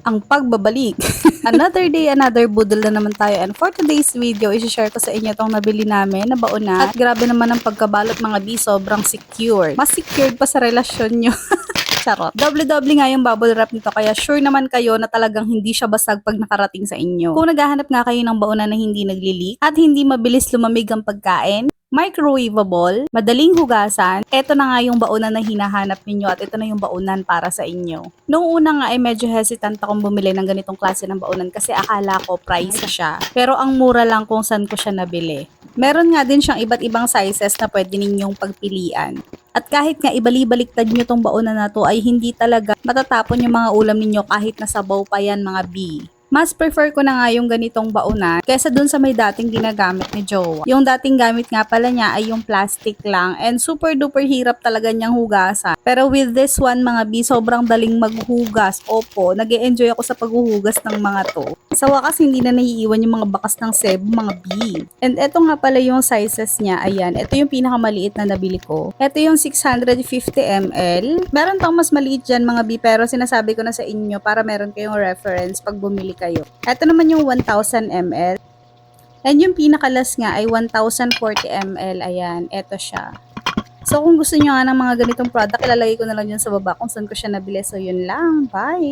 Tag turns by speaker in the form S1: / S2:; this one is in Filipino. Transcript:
S1: Ang pagbabalik. Another day, another budol na naman tayo. And for today's video, isi-share ko sa inyo itong nabili namin na baona. At grabe naman ang pagkabalot mga B, sobrang secure. Mas secured pa sa relasyon nyo. Charot. Doble-doble nga yung bubble wrap nito kaya sure naman kayo na talagang hindi siya basag pag nakarating sa inyo. Kung naghahanap nga kayo ng baona na hindi nagli-leak at hindi mabilis lumamig ang pagkain, microwavable, madaling hugasan, eto na nga yung baonan na hinahanap ninyo at ito na yung baonan para sa inyo. Noong una nga ay medyo hesitant akong bumili ng ganitong klase ng baonan kasi akala ko pricey siya. Pero ang mura lang kung saan ko siya nabili. Meron nga din siyang iba't ibang sizes na pwede ninyong pagpilian. At kahit nga ibali-baliktad nyo tong baonan na to ay hindi talaga matatapon yung mga ulam ninyo kahit nasabaw pa yan mga B. Mas prefer ko na nga yung ganitong baonan kaysa dun sa may dating ginagamit ni Jowa. Yung dating gamit nga pala niya ay yung plastic lang and super duper hirap talaga niyang hugasan. Pero with this one mga B, sobrang daling maghugas. Opo, nag-e-enjoy ako sa paghuhugas ng mga to. Sa wakas hindi na naiiwan yung mga bakas ng sebo mga B. And eto nga pala yung sizes niya. Ayan, ito yung pinakamaliit na nabili ko. Ito yung 650 ml. Meron pang mas maliit dyan mga B pero sinasabi ko na sa inyo para meron kayong reference pag bumili kayo. Ito naman yung 1000 ml. And yung pinakalas nga ay 1040 ml. Ayan, ito siya. So kung gusto nyo nga ng mga ganitong product, ilalagay ko na lang yun sa baba kung saan ko siya nabili. So yun lang. Bye!